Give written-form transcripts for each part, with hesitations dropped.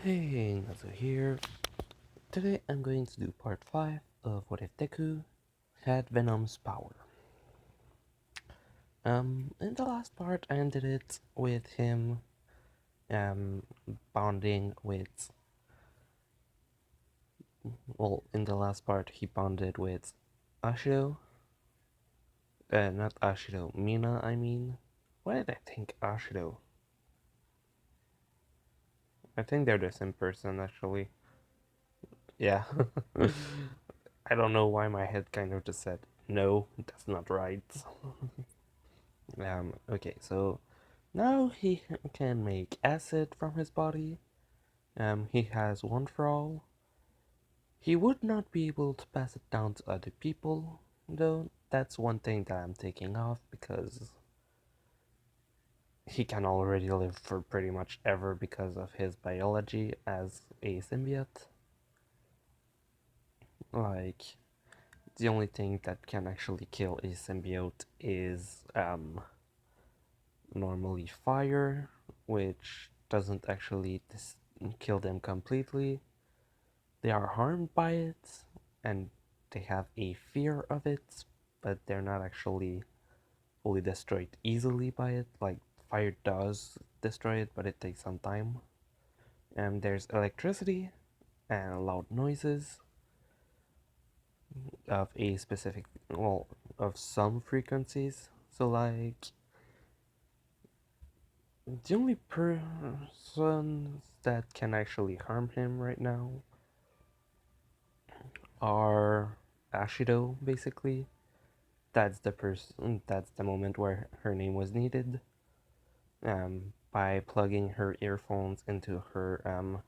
Hey, Nazu here. Today I'm going to do part 5 of What If Deku had Venom's power. In the last part I ended it with him um bonding with in the last part he bonded with Ashido. Not Ashido, Mina I mean. Why did I think Ashido? I think they're the same person actually. Yeah. I don't know why my head kind of just said, no, that's not right. Okay, so now he can make acid from his body. He has one for all. He would not be able to pass it down to other people, though that's one thing that I'm taking off because he can already live for pretty much ever because of his biology as a symbiote. Like, the only thing that can actually kill a symbiote is normally fire, which doesn't actually kill them completely. They are harmed by it, and they have a fear of it, but they're not actually fully destroyed easily by it. Like, fire does destroy it, but it takes some time. And there's electricity and loud noises of a specific, of some frequencies. So, like, the only persons that can actually harm him right now are Ashido, basically. That's the person. That's the moment where her name was needed. By plugging her earphones into her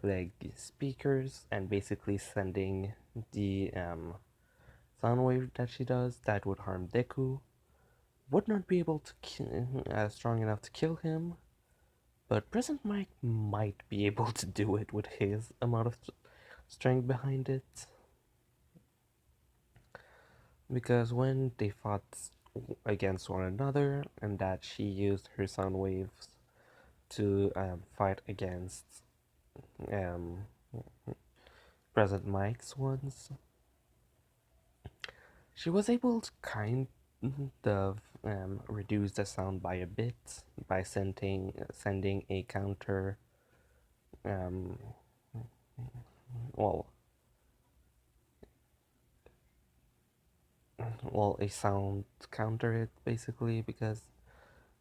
leg speakers and basically sending the sound wave that she does that would harm Deku. Would not be able to strong enough to kill him, but Present Mike might be able to do it with his amount of strength behind it. Because when they fought against one another, and that she used her sound waves to fight against um, Present Mike's ones, she was able to kind of reduce the sound by a bit by sending a counter, um, well, a sound to counter it basically because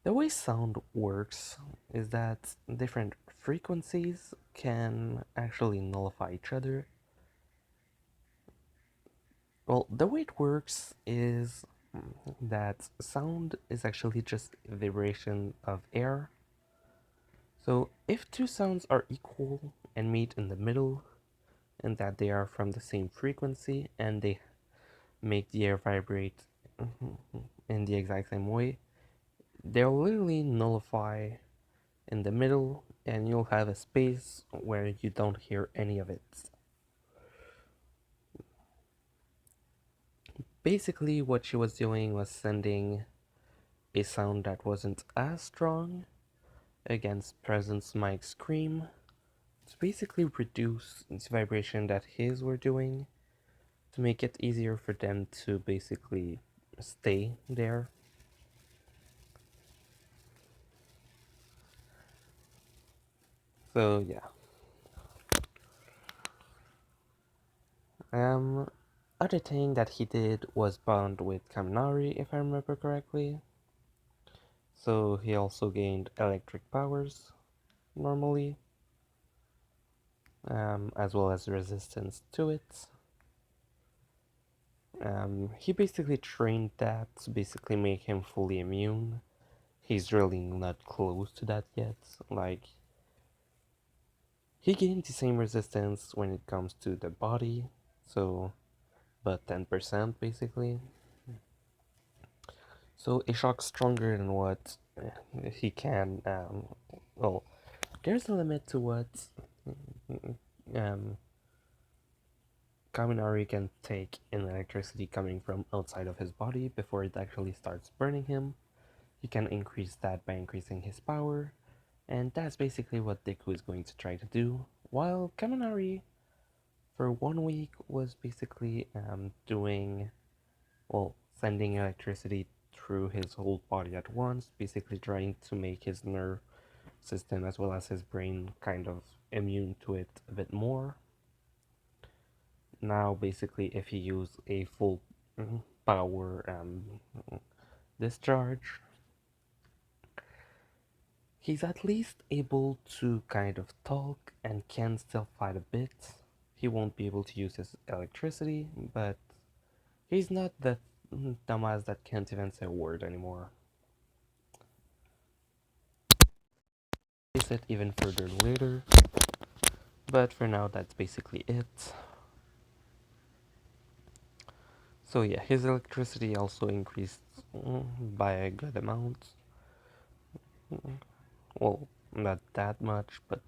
the way sound works is that different frequencies can actually nullify each other. Well, the way it works is that sound is actually just a vibration of air. So if two sounds are equal and meet in the middle, and that they are from the same frequency and they make the air vibrate in the exact same way, they'll literally nullify in the middle and you'll have a space where you don't hear any of it. Basically, what she was doing was sending a sound that wasn't as strong against Presence Mike's scream to basically reduce the vibration that his were doing to make it easier for them to basically stay there. So yeah. Um Other thing that he did was bond with Kaminari, if I remember correctly. So he also gained electric powers normally, as well as resistance to it. He basically trained that to basically make him fully immune. He's really not close to that yet. Like, he gained the same resistance when it comes to the body, so, but 10% basically. So a shock stronger than what he can. Well, there's a limit to what um, Kaminari can take in electricity coming from outside of his body before it actually starts burning him. He can increase that by increasing his power, And that's basically what Deku is going to try to do, while Kaminari, for 1 week, was basically doing, well, sending electricity through his whole body at once, basically trying to make his nerve system as well as his brain kind of immune to it a bit more. Now, basically, if he used a full power discharge, he's at least able to kind of talk and can still fight a bit. He won't be able to use his electricity, but he's not the dumbass that can't even say a word anymore. Face it even further later, but for now, that's basically it. So yeah, his electricity also increased by a good amount. Well, not that much, but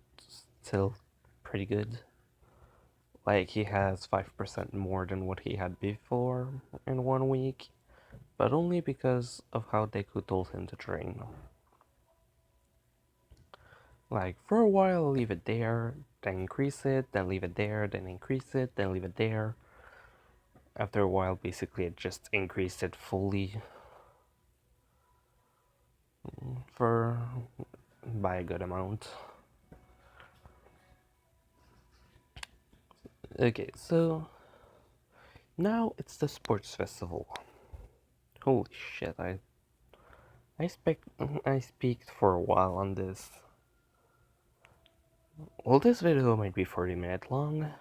still pretty good. Like, he has 5% more than what he had before in 1 week, but only because of how Deku told him to train. Like, for a while, leave it there, then increase it, then leave it there, then increase it, then leave it there. After a while, basically, it just increased it fully for by a good amount. Okay, so now it's the sports festival. Holy shit, I speaked for a while on this. Well, this video might be 40 minutes long.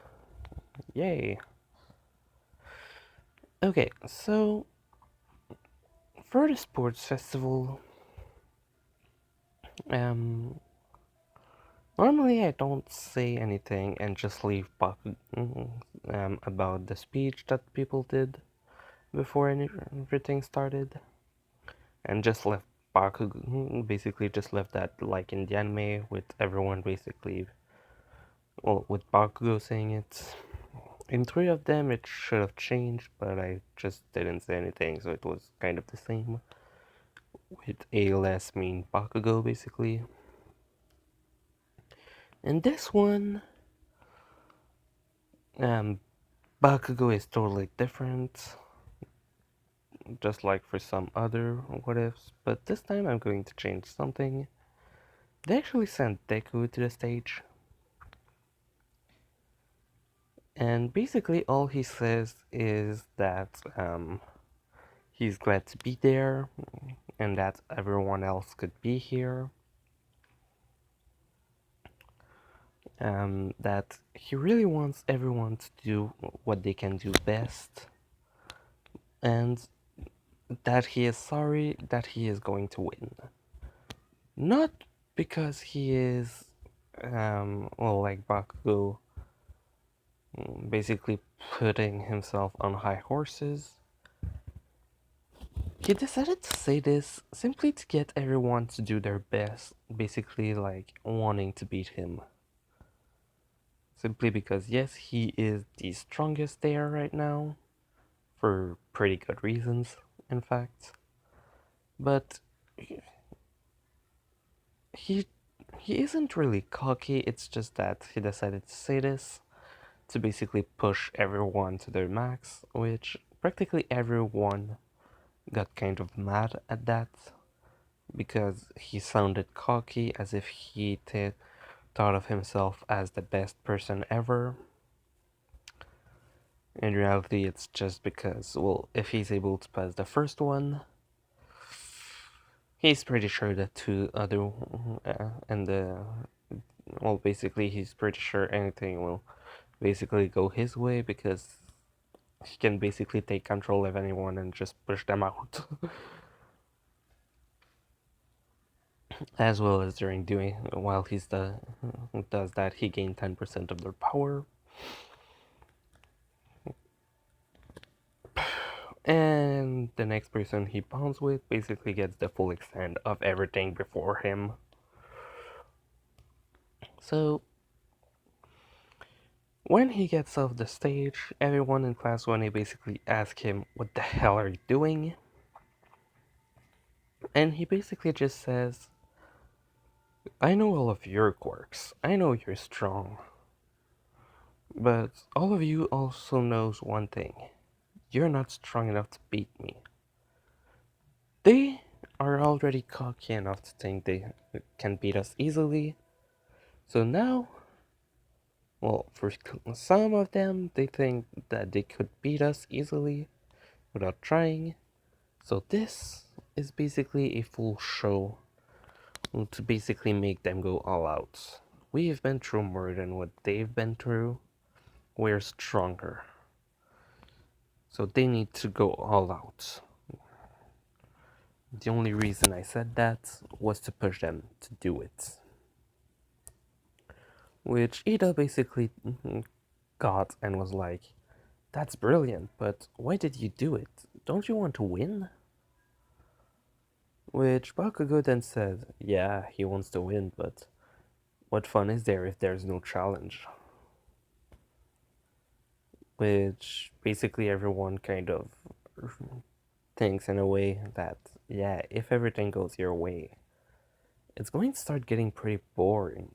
Yay. Okay, so for the sports festival, um, normally I don't say anything and just leave about the speech that people did before everything started, and just left Bakugo, basically just left that like in the anime with everyone basically, well, with Bakugo saying it. In three of them, it should have changed, but I just didn't say anything, so it was kind of the same, with a less mean Bakugo, basically. And this one, um, Bakugo is totally different, just like for some other what ifs, but this time I'm going to change something. They actually sent Deku to the stage, and basically all he says is that he's glad to be there and that everyone else could be here. That he really wants everyone to do what they can do best, and that he is sorry that he is going to win. Not because he is, well, like Bakugo, basically putting himself on high horses. He decided to say this simply to get everyone to do their best, basically like wanting to beat him. Simply because, yes, he is the strongest there right now, for pretty good reasons, in fact. But he he isn't really cocky, it's just that he decided to say this to basically push everyone to their max, which practically everyone got kind of mad at that, because he sounded cocky as if he thought of himself as the best person ever. In reality, it's just because, well, if he's able to pass the first one, he's pretty sure that two other, and the, well, basically, he's pretty sure anything will basically go his way because he can basically take control of anyone and just push them out. As well as during doing, while does that, he gained 10% of their power. And the next person he bonds with basically gets the full extent of everything before him. So, when he gets off the stage, everyone in class 1A basically ask him, "What the hell are you doing?" And he basically just says, I know all of your quirks. I know you're strong. But all of you also knows one thing. You're not strong enough to beat me. They are already cocky enough to think they can beat us easily. So now, well, for some of them, they think that they could beat us easily without trying. So this is basically a full show to basically make them go all out. We've been through more than what they've been through. We're stronger. So they need to go all out. The only reason I said that was to push them to do it. Which Ida basically got and was like, that's brilliant, but why did you do it? Don't you want to win? Which Bakugo then said, yeah, he wants to win, but what fun is there if there's no challenge? Which basically everyone kind of thinks in a way that, yeah, if everything goes your way, it's going to start getting pretty boring.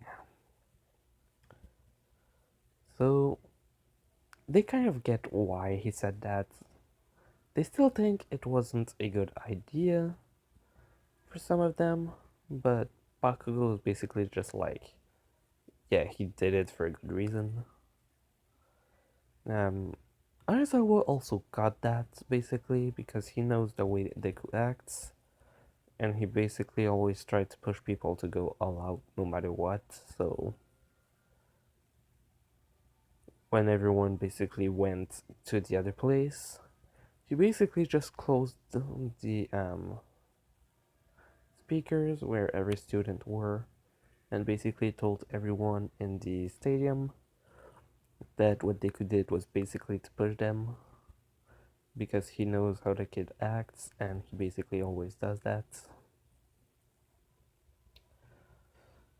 So they kind of get why he said that. They still think it wasn't a good idea for some of them, but Bakugo is basically just like, yeah, he did it for a good reason. Um, Aizawa also got that basically because he knows the way Deku acts, and he basically always tried to push people to go all out no matter what. So when everyone basically went to the other place, he basically just closed the speakers where every student were and basically told everyone in the stadium that what Deku did was basically to push them because he knows how the kid acts and he basically always does that.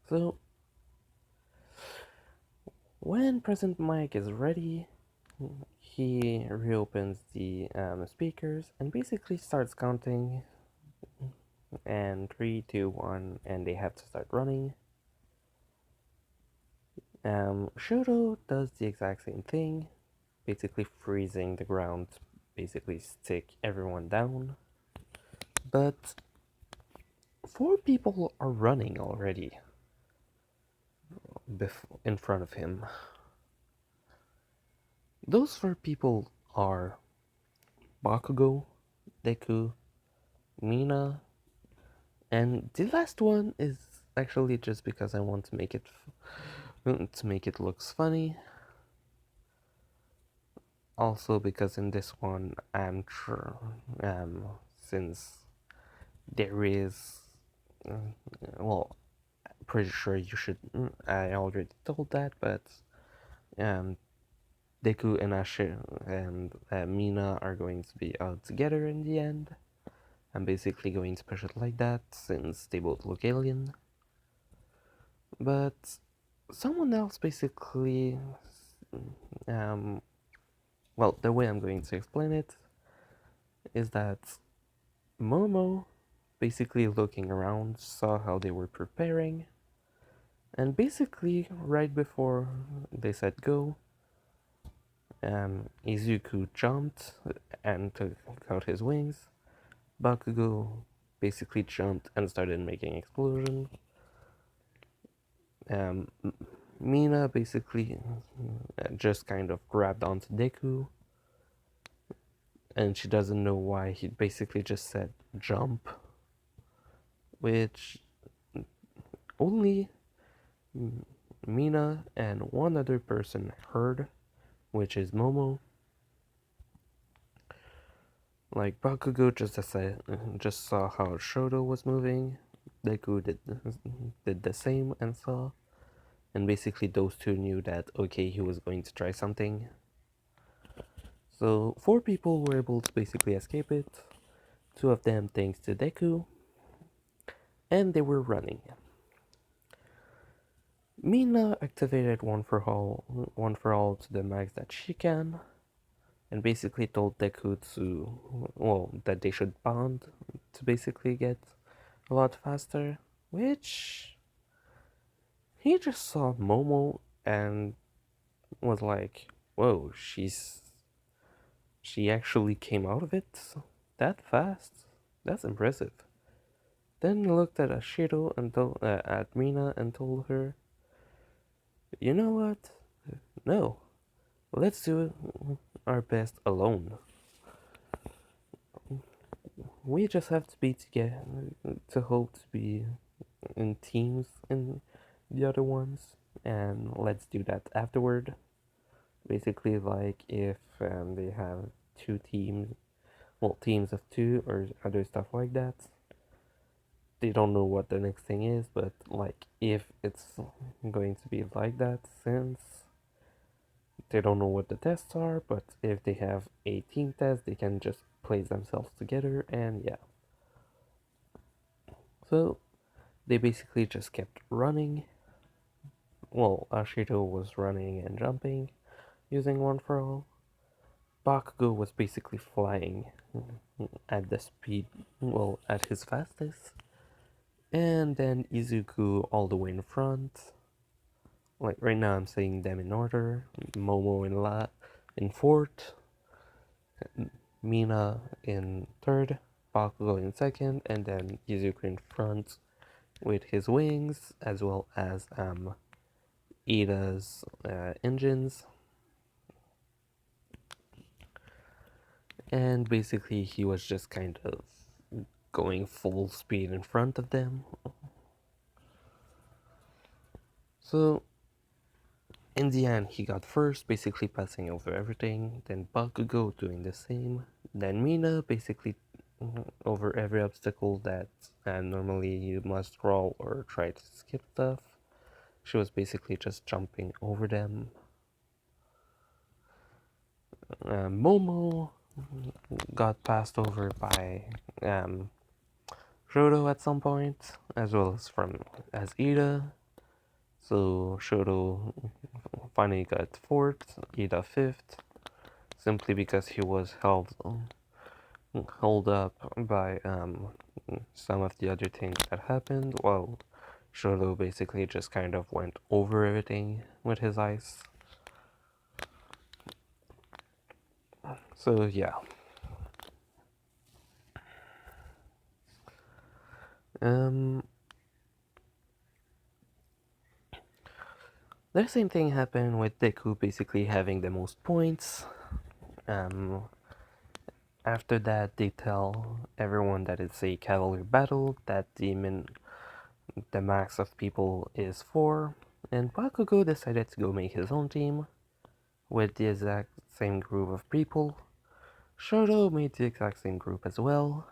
So when President Mike is ready, he reopens the speakers and basically starts counting. And 3, 2, 1, and they have to start running. Shoto does the exact same thing, basically freezing the ground, basically stick everyone down. But 4 people are running already in front of him. Those 4 people are Bakugo, Deku, Mina, and the last one is actually just because I want to make it looks funny. Also because in this one, since there is, well, pretty sure you should. I already told that, but um, Deku and Ashe and Mina are going to be out together in the end. I'm basically going to push it like that since they both look alien. But someone else basically, um, well, the way I'm going to explain it is that Momo, basically looking around, saw how they were preparing, and basically, right before they said go, Izuku jumped and took out his wings. Bakugo basically jumped and started making explosion. Um, Mina basically just kind of grabbed onto Deku, and she doesn't know why he basically just said jump, which only Mina and one other person heard, which is Momo. Like Bakugo just saw how Shoto was moving. Deku did the same and saw, and basically those two knew that okay, he was going to try something. So 4 people were able to basically escape it. 2 of them thanks to Deku, and they were running. Mina activated one for all to the max that she can, and basically told Deku that they should bond to basically get a lot faster, which he just saw Momo and was like, "Whoa, she actually came out of it that fast. That's impressive." Then he looked at Ashiro and at Mina and told her, "You know what? No, let's do our best alone. We just have to be together to hope to be in teams in the other ones, and let's do that afterward." Basically, like if they have two teams, well, teams of two or other stuff like that. They don't know what the next thing is, but like if it's going to be like that, since they don't know what the tests are, but if they have a team test, they can just place themselves together, and yeah. So they basically just kept running. Well, Ashito was running and jumping using One for All. Bakugo was basically flying at the speed, well, at his fastest. And then Izuku all the way in front. Like right now, I'm saying them in order. Momo in fourth, Mina in third, Bakugo in second, and then Izuku in front with his wings, as well as Ida's engines. And basically, he was just kind of going full speed in front of them. So in the end, he got first, basically passing over everything. Then Bakugo doing the same. Then Mina basically over every obstacle that normally you must roll or try to skip stuff. She was basically just jumping over them. Momo got passed over by Shoto at some point, as well as Ida. So Shoto finally got fourth, Ida fifth, simply because he was held up by some of the other things that happened. While Shoto basically just kind of went over everything with his ice. So yeah. Um, the same thing happened with Deku basically having the most points. Um, After that, they tell everyone that it's a cavalry battle, that the max of people is 4, and Bakugo decided to go make his own team with the exact same group of people. Shoto made the exact same group as well.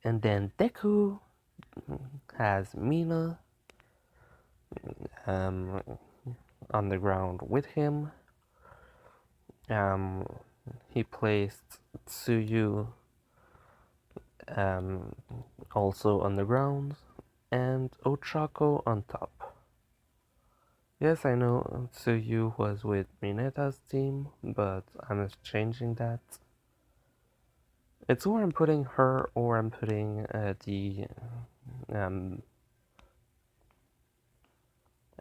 And then Deku has Mina um, on the ground with him. Um, he placed Tsuyu um, also on the ground, and Ochako on top. Yes, I know Tsuyu was with Mineta's team, but I'm just changing that. It's where I'm putting her, or I'm putting the um,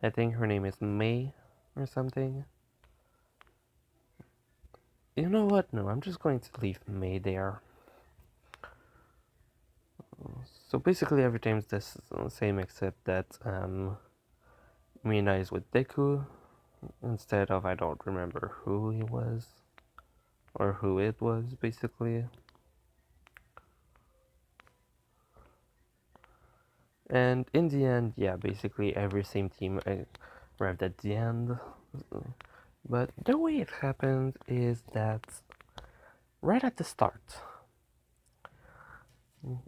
I think her name is May or something. You know what? No, I'm just going to leave May there. So basically everything's the same except that Mina is with Deku instead of, I don't remember who he was or who it was basically. And in the end, yeah, basically every same team arrived at the end. But the way it happened is that right at the start,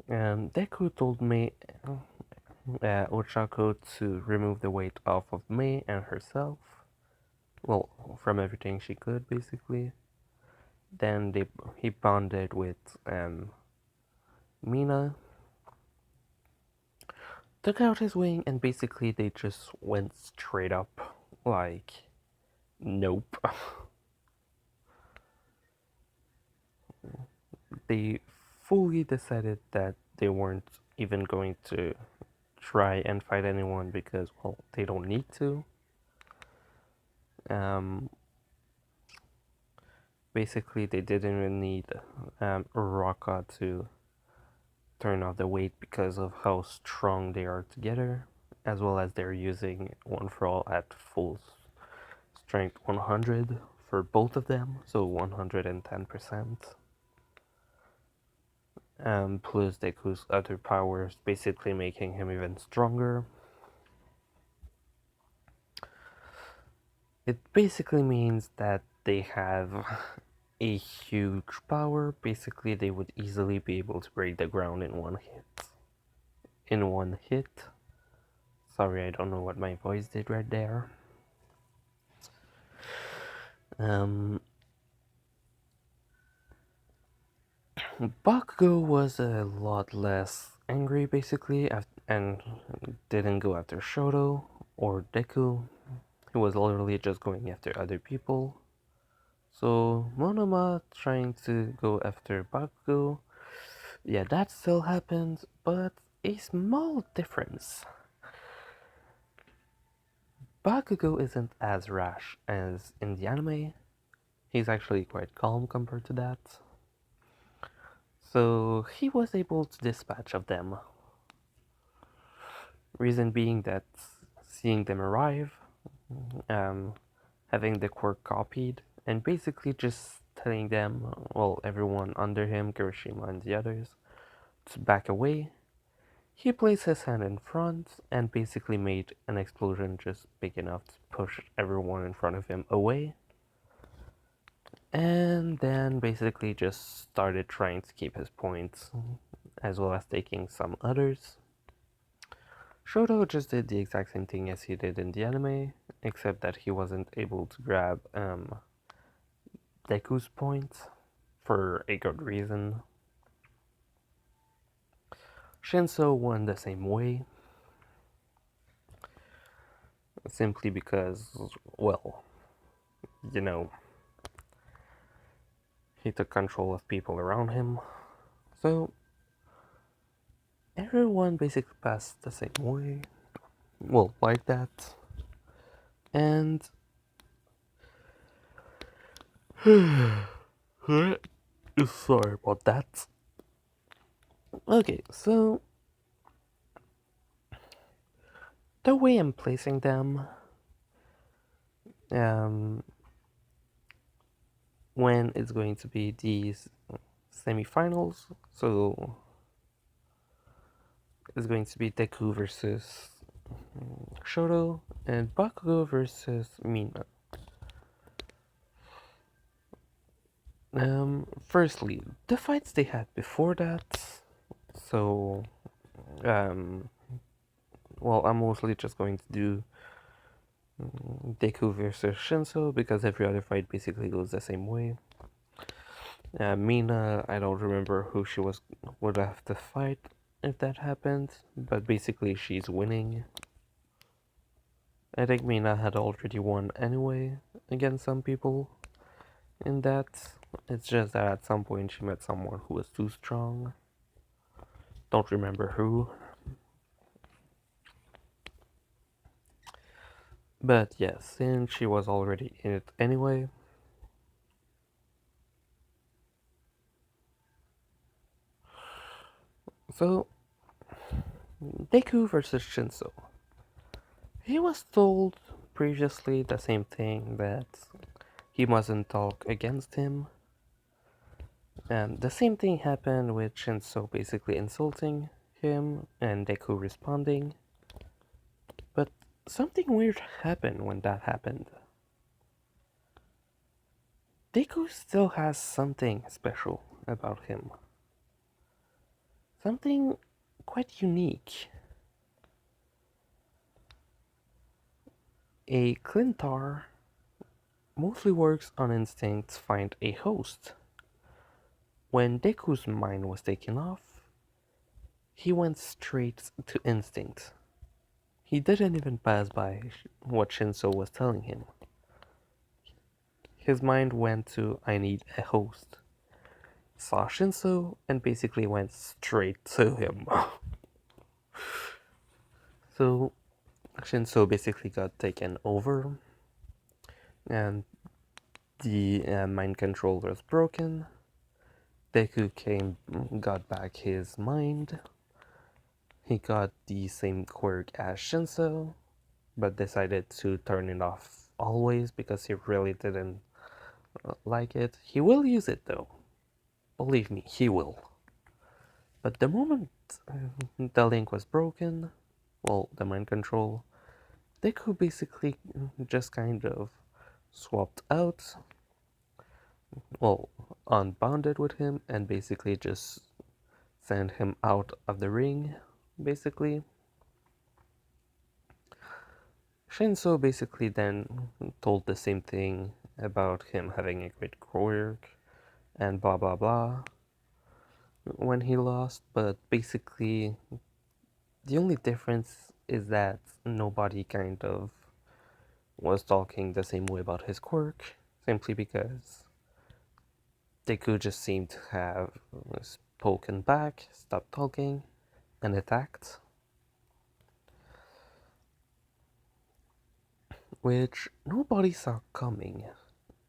Deku told me Ochako to remove the weight off of Mei and herself. Well, from everything she could, basically. Then he bonded with Mina, took out his wing, and basically they just went straight up. Like, nope. They fully decided that they weren't even going to try and fight anyone because, well, they don't need to. Um, Basically, they didn't even need Raka to turn off the weight because of how strong they are together, as well as they're using One for All at full strength 100 for both of them, so 110%. Plus Deku's other powers, basically making him even stronger. It basically means that they have a huge power. Basically, they would easily be able to break the ground in one hit. In one hit. Sorry, I don't know what my voice did right there. Um, Bakugo was a lot less angry, basically, and didn't go after Shoto or Deku. He was literally just going after other people. So Monoma trying to go after Bakugo, yeah, that still happened, but a small difference. Bakugo isn't as rash as in the anime. He's actually quite calm compared to that. So he was able to dispatch of them. Reason being that seeing them arrive, um, having the quirk copied, and basically just telling them, well, everyone under him, Kirishima and the others, to back away. He placed his hand in front and basically made an explosion just big enough to push everyone in front of him away. And then basically just started trying to keep his points, as well as taking some others. Shoto just did the exact same thing as he did in the anime, except that he wasn't able to grab Deku's points for a good reason. Shinso won the same way, simply because, well, you know, he took control of people around him. So everyone basically passed the same way. Well, like that. And sorry about that. Okay, so the way I'm placing them, um, when it's going to be these semifinals, so it's going to be Deku versus Shoto and Bakugo versus Mina. Firstly, the fights they had before that. So, um, well, I'm mostly just going to do Deku versus Shinso because every other fight basically goes the same way. Mina, I don't remember who she would have to fight if that happened, but basically she's winning. I think Mina had already won anyway against some people in that. It's just that at some point she met someone who was too strong. Don't remember who. But yes, since she was already in it anyway. So, Deku versus Shinso. He was told previously the same thing, that he mustn't talk against him. And the same thing happened with Shinso basically insulting him and Deku responding. But something weird happened when that happened. Deku still has something special about him. Something quite unique. A Clintar mostly works on instinct to find a host. When Deku's mind was taken off, he went straight to instinct. He didn't even pass by what Shinso was telling him. His mind went to I need a host. Saw Shinso and basically went straight to him. So Shinso basically got taken over, and the mind control was broken. Deku got back his mind. He got the same quirk as Shinso, but decided to turn it off always because he really didn't like it. He will use it though. Believe me, he will. But the moment the link was broken, well, the mind control, Deku basically just kind of swapped out, well, unbounded with him, and basically just sent him out of the ring, basically. Shinso basically then told the same thing about him having a great quirk and blah blah blah when he lost, but basically the only difference is that nobody kind of was talking the same way about his quirk, simply because Deku just seemed to have spoken back, stopped talking, and attacked, which nobody saw coming.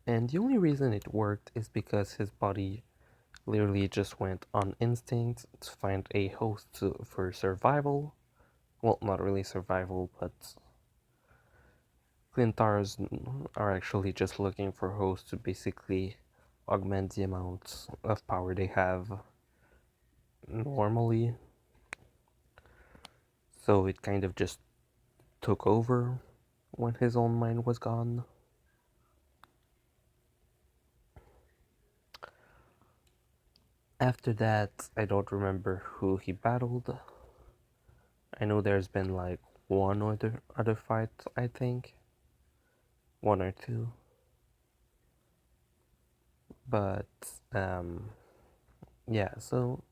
And the only reason it worked is because his body literally just went on instinct to find a host for survival. Well, not really survival, but Clintars are actually just looking for hosts to basically augment the amount of power they have normally. So it kind of just took over when his own mind was gone. After that, I don't remember who he battled. I know there's been like one other fight, I think. One or two. But um yeah, so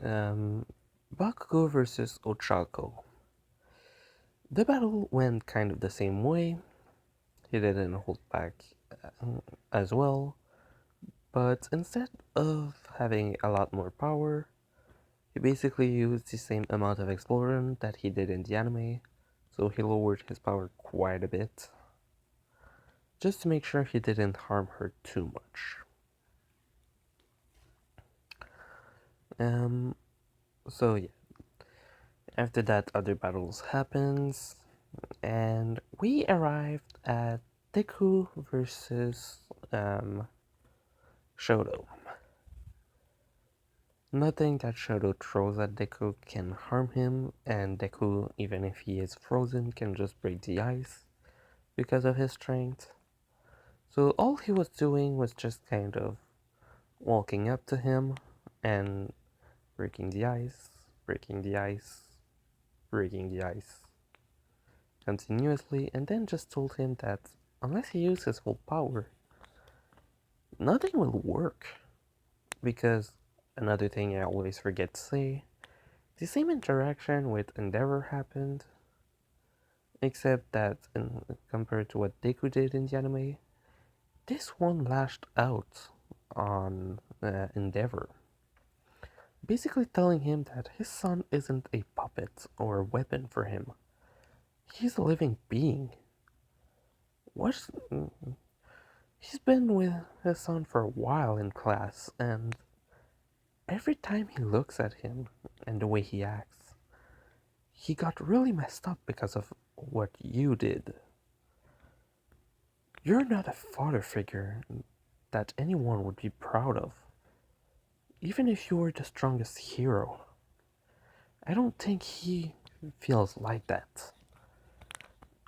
um Bakugo versus Ochako. The battle went kind of the same way. He didn't hold back as well, but instead of having a lot more power, he basically used the same amount of explosion that he did in the anime, so he lowered his power quite a bit, just to make sure he didn't harm her too much. Um, so yeah, after that other battles happens, and we arrived at Deku versus Shoto. Nothing that Shoto throws at Deku can harm him, and Deku, even if he is frozen, can just break the ice because of his strength. So all he was doing was just kind of walking up to him and breaking the ice, breaking the ice, breaking the ice continuously, and then just told him that unless he uses his full power, nothing will work. Because another thing I always forget to say, the same interaction with Endeavor happened, except that compared to what Deku did in the anime, this one lashed out on Endeavor, basically telling him that his son isn't a puppet or a weapon for him. He's a living being. What's, he's been with his son for a while in class, and every time he looks at him and the way he acts, he got really messed up because of what you did. You're not a father figure that anyone would be proud of. Even if you were the strongest hero, I don't think he feels like that.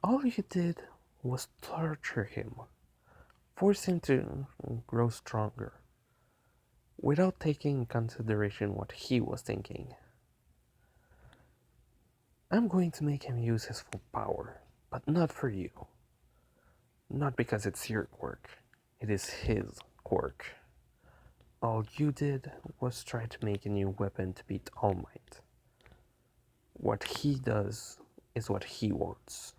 All you did was torture him, force him to grow stronger, without taking in consideration what he was thinking. I'm going to make him use his full power, but not for you. Not because it's your quirk, it is his quirk. All you did was try to make a new weapon to beat All Might. What he does is what he wants.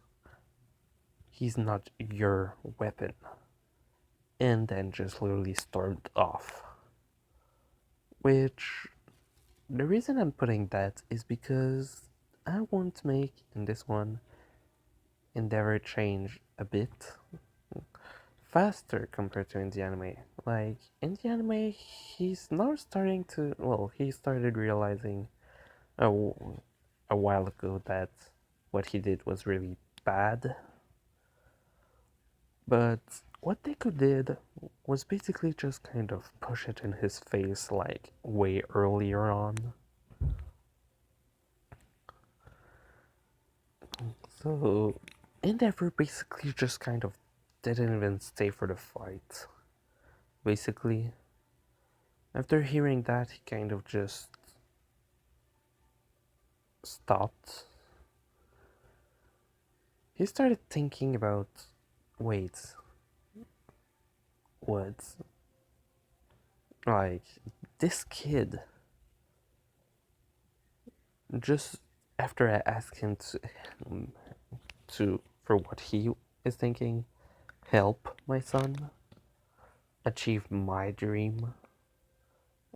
He's not your weapon. And then just literally stormed off. Which the reason I'm putting that is because I want to make in this one Endeavor change a bit faster compared to in the anime. Like in the anime, he's now starting to. Well, he started realizing a, a while ago that what he did was really bad. But what Deku did was basically just kind of push it in his face like way earlier on. So Endeavor basically just kind of didn't even stay for the fight. Basically, after hearing that, he kind of just stopped. He started thinking about, wait, what? Like, this kid, just after I asked him to for what he is thinking, help my son achieve my dream.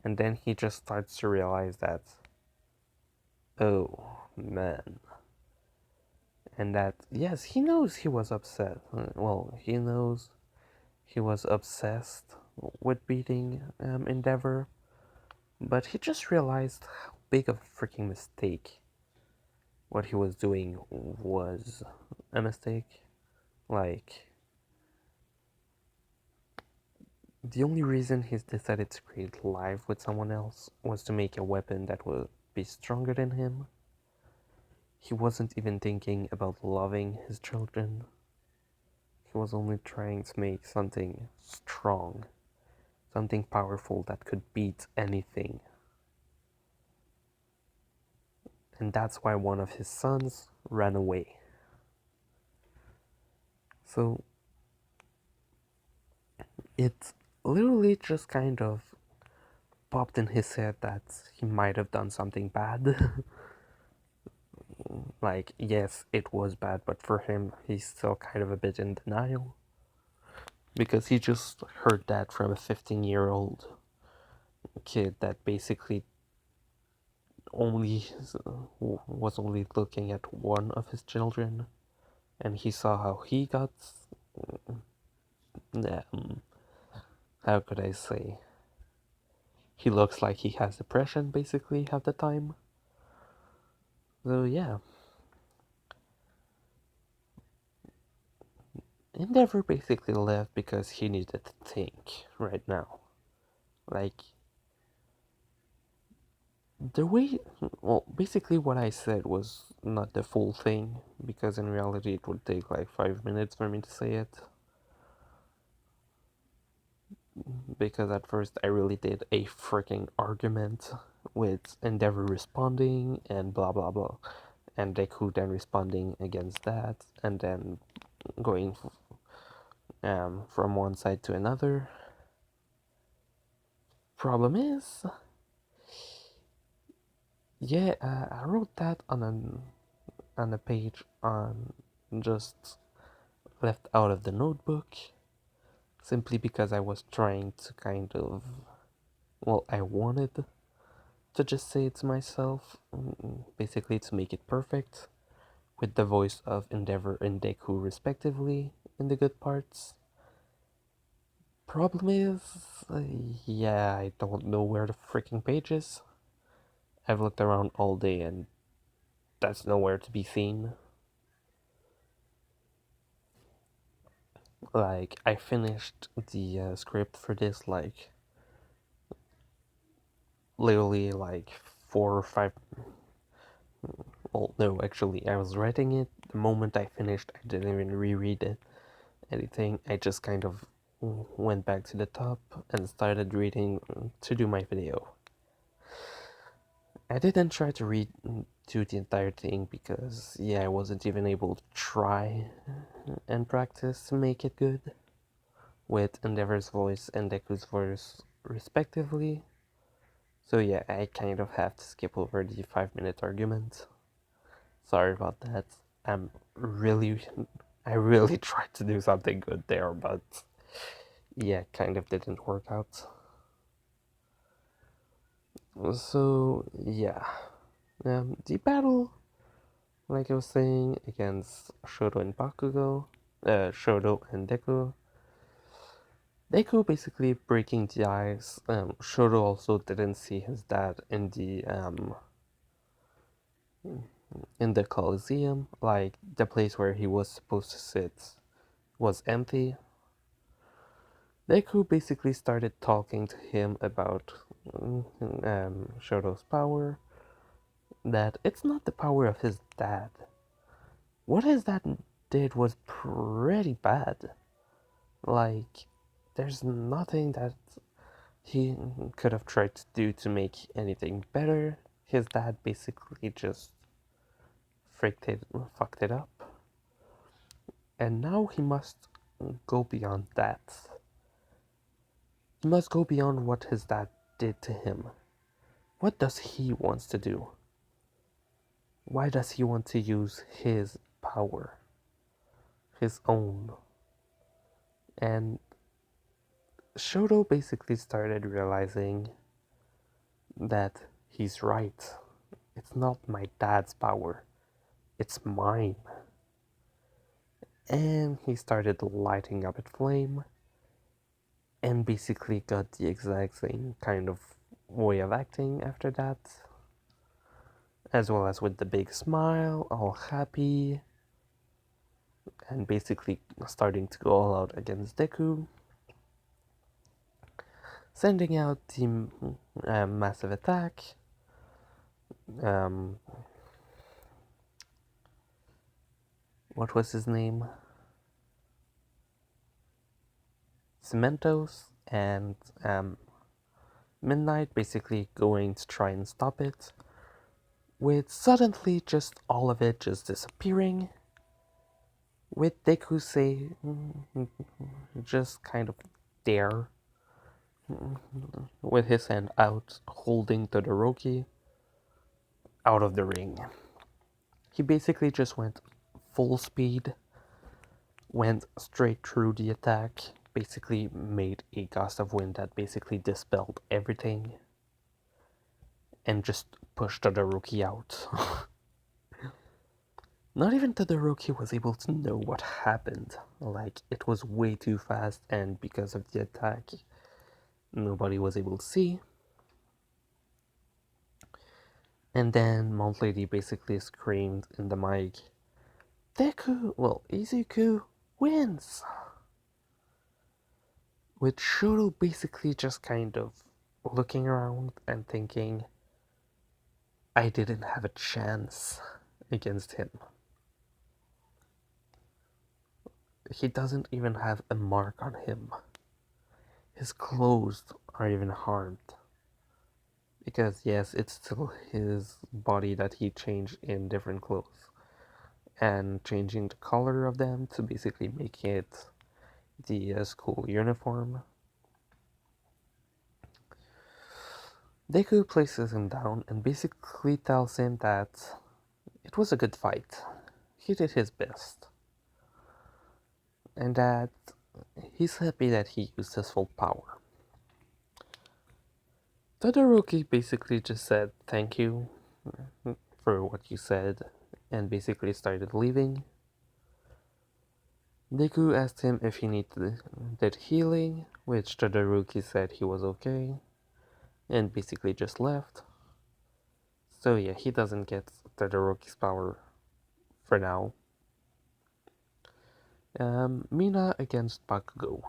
And then he just starts to realize that, oh man. And that, yes, he knows he was upset. Well, he knows he was obsessed with beating Endeavor, but he just realized how big of a freaking mistake what he was doing was a mistake. Like, the only reason he's decided to create life with someone else was to make a weapon that would be stronger than him. He wasn't even thinking about loving his children. He was only trying to make something strong, something powerful that could beat anything. And that's why one of his sons ran away. So it literally just kind of popped in his head that he might have done something bad. Like, yes, it was bad, but for him, he's still kind of a bit in denial. Because he just heard that from a 15-year-old kid that basically only was only looking at one of his children, and he saw how he got. Um, how could I say? He looks like he has depression basically half the time. So yeah, Endeavor basically left because he needed to think right now. Like, the way, well, basically what I said was not the full thing, because in reality it would take like 5 minutes for me to say it. Because at first I really did a freaking argument with Endeavor responding and blah blah blah, and Deku then responding against that, and then going from one side to another. Problem is, yeah, I wrote that on a page on just left out of the notebook, simply because I was trying to kind of, well, I wanted to just say it to myself, basically to make it perfect, with the voice of Endeavor and Deku respectively in the good parts. Problem is, yeah, I don't know where the freaking page is. I've looked around all day and that's nowhere to be seen. Like, I finished the script for this, like, literally, like, 4 or 5. Well, no, actually, I was writing it. The moment I finished, I didn't even reread it. Anything. I just kind of went back to the top and started reading to do my video. I didn't try to read to the entire thing because, yeah, I wasn't even able to try and practice to make it good with Endeavor's voice and Deku's voice respectively. So yeah, I kind of have to skip over the 5 minute argument. Sorry about that. I'm really, I really tried to do something good there, but yeah, kind of didn't work out. So yeah, the battle, like I was saying, against Shoto and Bakugo, Shoto and Deku. Deku basically breaking the ice. Shoto also didn't see his dad in the Coliseum, like the place where he was supposed to sit was empty. Deku basically started talking to him about Shoto's power, that it's not the power of his dad. What his dad did was pretty bad. Like, there's nothing that he could have tried to do to make anything better. His dad basically just fucked it up. And now he must go beyond that. He must go beyond what his dad did to him. What does he want to do? Why does he want to use his power? His own. And Shoto basically started realizing that he's right. It's not my dad's power, it's mine. And he started lighting up at flame and basically got the exact same kind of way of acting after that, as well as with the big smile, all happy, and basically starting to go all out against Deku, sending out the massive attack. Um, what was his name? Cementos and Midnight basically going to try and stop it, with suddenly just all of it just disappearing, with Deku say just kind of there with his hand out holding Todoroki out of the ring. He basically just went full speed, went straight through the attack, basically made a gust of wind that basically dispelled everything, and just pushed Todoroki out. Not even Todoroki was able to know what happened. Like, it was way too fast, and because of the attack, nobody was able to see. And then Mount Lady basically screamed in the mic, Izuku wins! With Shoto basically just kind of looking around and thinking, I didn't have a chance against him. He doesn't even have a mark on him. His clothes are even harmed. Because yes, it's still his body that he changed in different clothes. And changing the color of them to basically make it the school uniform. Deku places him down and basically tells him that it was a good fight. He did his best. And that he's happy that he used his full power. Todoroki basically just said thank you for what you said and basically started leaving. Deku asked him if he needed healing, which Todoroki said he was okay, and basically just left. So yeah, he doesn't get Todoroki's power for now. Mina against Bakugo.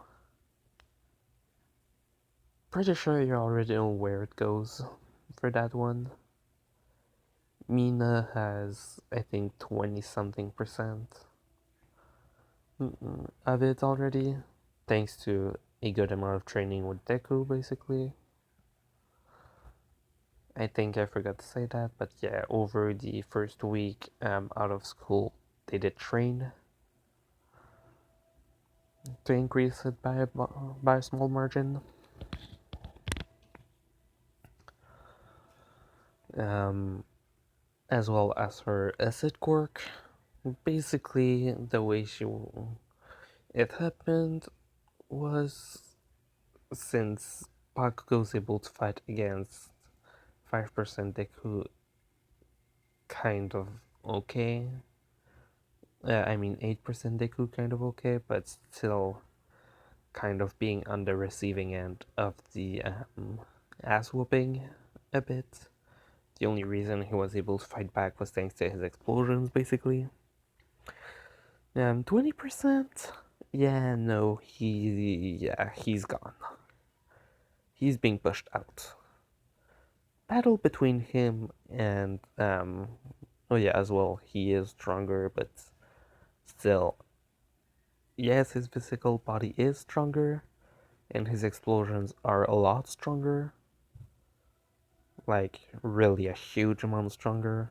Pretty sure you already know where it goes for that one. Mina has, I think, 20 something percent of it already, thanks to a good amount of training with Deku, basically. I think I forgot to say that, but yeah, over the first week out of school, they did train to increase it by a small margin. Um, as well as her acid quirk. Basically, the way it happened was since Pac goes able to fight against 5% Deku kind of okay. I mean 8% Deku kind of okay, but still kind of being on the receiving end of the ass whooping a bit. The only reason he was able to fight back was thanks to his explosions, basically. 20%? Yeah, no, he's gone. He's being pushed out. Battle between him and oh yeah, as well, he is stronger, but still, yes, his physical body is stronger, and his explosions are a lot stronger. Like, really a huge amount stronger.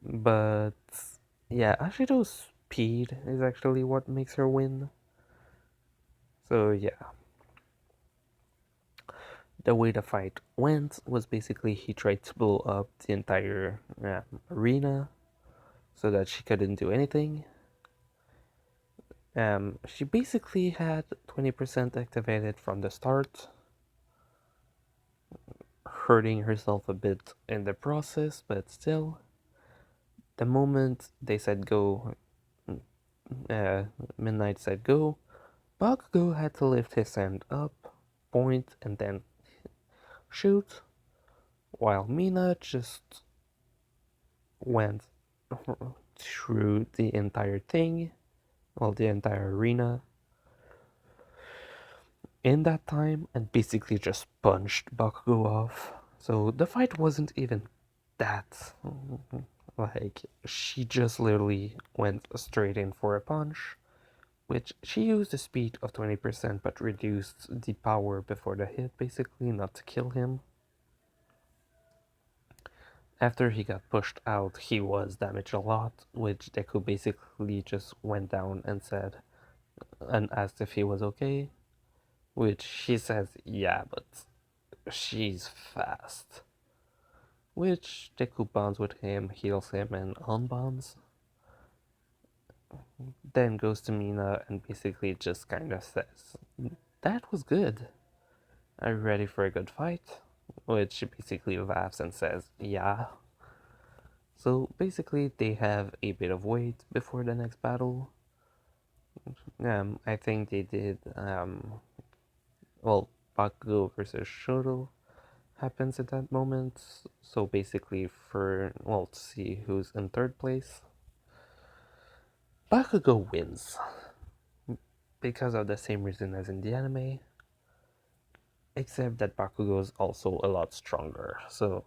But yeah, Ashido's speed is actually what makes her win. So yeah, the way the fight went was basically he tried to blow up the entire arena so that she couldn't do anything. She basically had 20% activated from the start, hurting herself a bit in the process, but still, the moment they said go, uh, Midnight said go, Bakugo had to lift his hand up, point, and then shoot, while Mina just went through the entire thing, well, the entire arena, in that time and basically just punched Bakugo off. So the fight wasn't even that. Like, she just literally went straight in for a punch, which she used a speed of 20% but reduced the power before the hit, basically, not to kill him. After he got pushed out, he was damaged a lot, which Deku basically just went down and said, and asked if he was okay, which she says, yeah, but she's fast. Which Deku bonds with him, heals him, and unbonds. Then goes to Mina and basically just kind of says, that was good. Are you ready for a good fight? Which she basically laughs and says, yeah. So basically, they have a bit of wait before the next battle. I think they did, well, Bakugo versus Shoto happens at that moment. So basically, for, well, to see who's in third place, Bakugo wins because of the same reason as in the anime, except that Bakugo is also a lot stronger. So,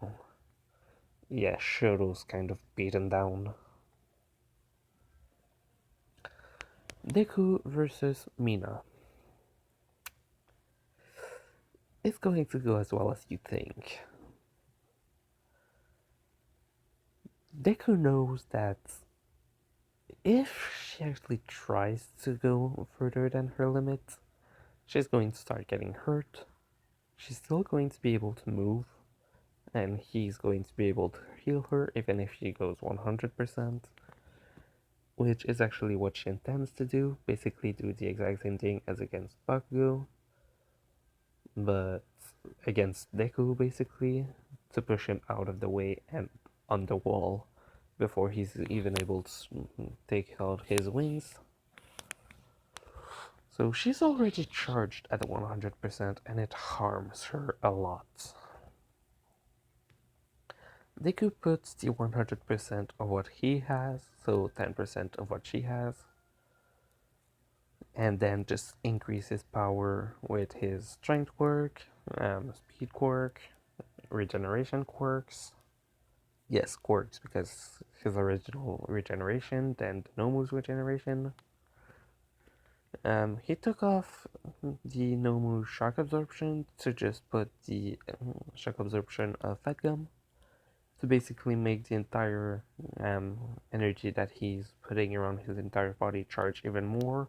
yeah, Shoto's kind of beaten down. Deku versus Mina. It's going to go as well as you think. Deku knows that if she actually tries to go further than her limit, she's going to start getting hurt. She's still going to be able to move, and he's going to be able to heal her even if she goes 100%, which is actually what she intends to do, basically do the exact same thing as against Bakugo, but against Deku, basically, to push him out of the way and on the wall before he's even able to take out his wings. So she's already charged at 100% and it harms her a lot. Deku puts the 100% of what he has, so 10% of what she has, and then just increases power with his strength quirk, speed quirk, regeneration quirks. Yes, quirks, because his original regeneration, then Nomu's regeneration. He took off the Nomu shock absorption to just put the shock absorption of Fat Gum to basically make the entire energy that he's putting around his entire body charge even more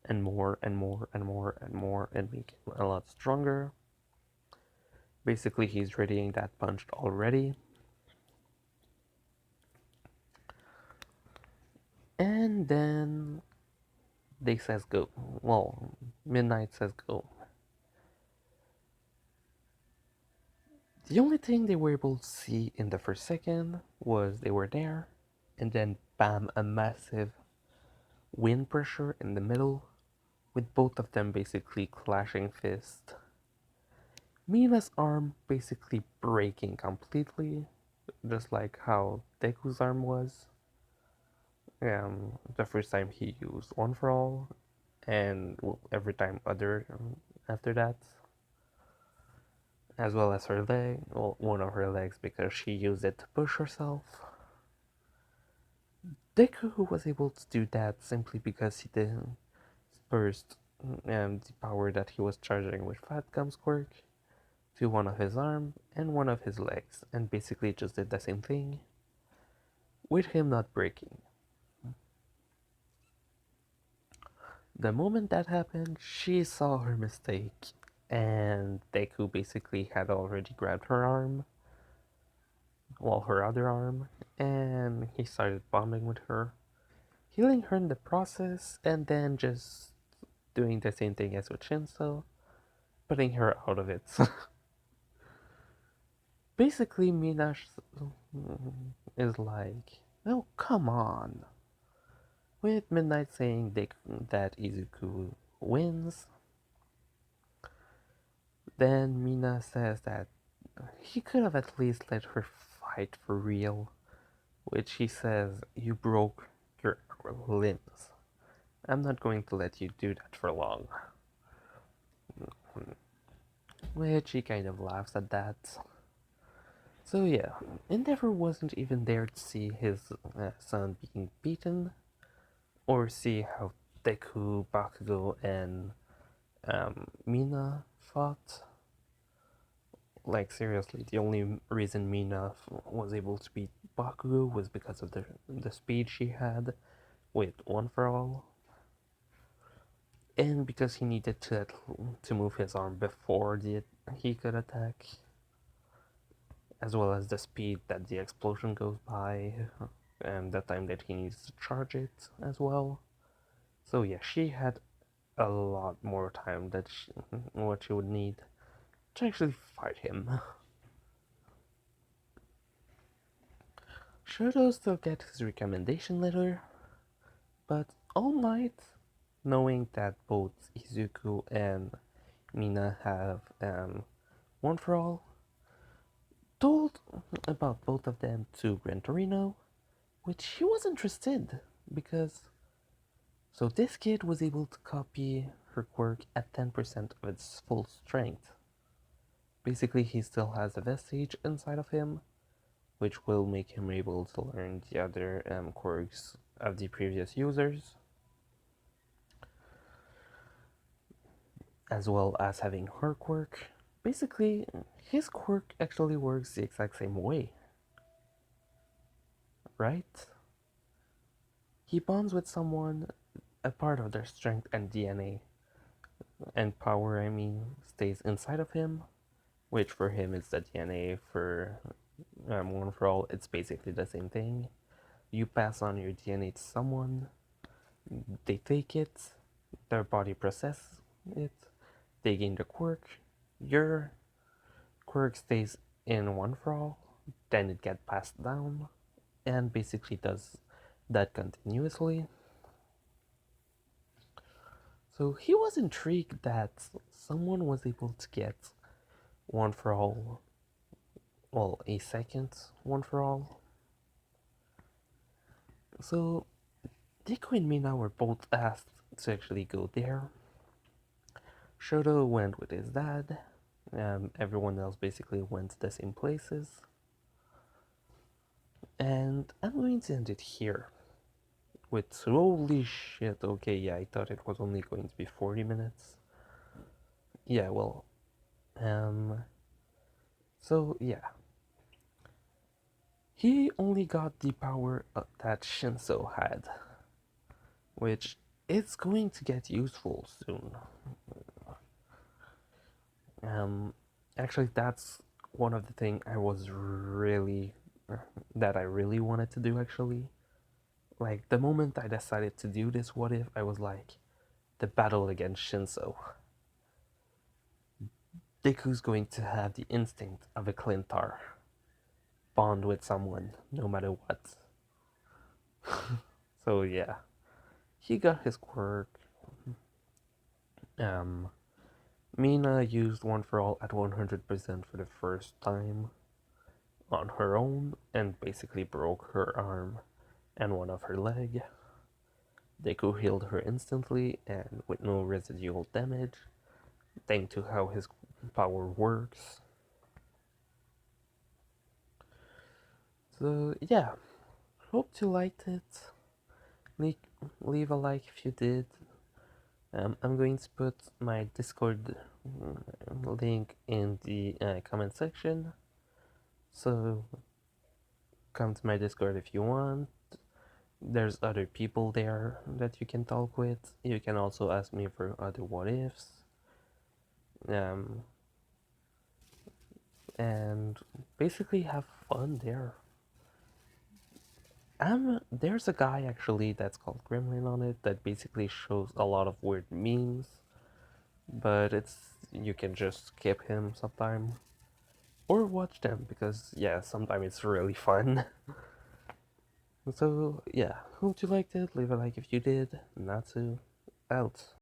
and more and more and more and more and make him a lot stronger. Basically, he's readying that punch already. And then they says go. Well, Midnight says go. The only thing they were able to see in the first second was they were there, and then bam, a massive wind pressure in the middle, with both of them basically clashing fists. Mina's arm basically breaking completely, just like how Deku's arm was. The first time he used One for All, and well, every time other after that, as well as her leg, well, one of her legs because she used it to push herself. Deku was able to do that simply because he didn't burst the power that he was charging with Fat Gum's quirk to one of his arm and one of his legs, and basically just did the same thing with him not breaking. The moment that happened, she saw her mistake, and Deku basically had already grabbed her arm, well, her other arm, and he started bombing with her, healing her in the process, and then just doing the same thing as with Shinso, putting her out of it. Basically, Minash is like, oh, come on. With Midnight saying that Izuku wins, then Mina says that he could have at least let her fight for real, which he says, you broke your limbs. I'm not going to let you do that for long. Which he kind of laughs at that. So yeah, Endeavor wasn't even there to see his son being beaten, or see how Deku, Bakugo, and Mina fought. Like seriously, the only reason Mina was able to beat Bakugo was because of the speed she had with One for All, and because he needed to move his arm before he could attack, as well as the speed that the explosion goes by, and the time that he needs to charge it as well. So yeah, she had a lot more time that what she would need to actually fight him. Shoto still get his recommendation letter, but All Might, knowing that both Izuku and Mina have One for All, told about both of them to Gran Torino, which he was interested because so this kid was able to copy her quirk at 10% of its full strength. Basically, he still has a vestige inside of him, which will make him able to learn the other quirks of the previous users, as well as having her quirk. Basically, his quirk actually works the exact same way, right? He bonds with someone, a part of their strength and DNA and power, stays inside of him, which for him is the DNA. For One for All, it's basically the same thing. You pass on your DNA to someone, they take it, their body processes it, they gain the quirk, your quirk stays in One for All, then it gets passed down, and basically does that continuously. So he was intrigued that someone was able to get One for All, well, a second One for All. So Deku and Mina were both asked to actually go there. Shoto went with his dad. Everyone else basically went to the same places. And I'm going to end it here. With holy shit, okay, yeah, I thought it was only going to be 40 minutes. Yeah, well, so yeah. He only got the power that Shinso had, which it's going to get useful soon. Um, Actually, that's one of the things that I really wanted to do. Actually, like the moment I decided to do this, what if I was like the battle against Shinso? Deku's going to have the instinct of a Clintar. Bond with someone, no matter what. So yeah, he got his quirk. Um, Mina used One for All at 100% for the first time on her own and basically broke her arm and one of her leg. Deku healed her instantly and with no residual damage, thanks to how his power works. So yeah, hope you liked it. Leave, leave a like if you did. I'm going to put my Discord link in the comment section. So come to my Discord if you want. There's other people there that you can talk with. You can also ask me for other what ifs. Um, and basically have fun there. There's a guy actually that's called Gremlin on it that basically shows a lot of weird memes, but it's you can just skip him sometime or watch them because yeah, sometimes it's really fun. So yeah, hope you liked it. Leave a like if you did. Natsu out.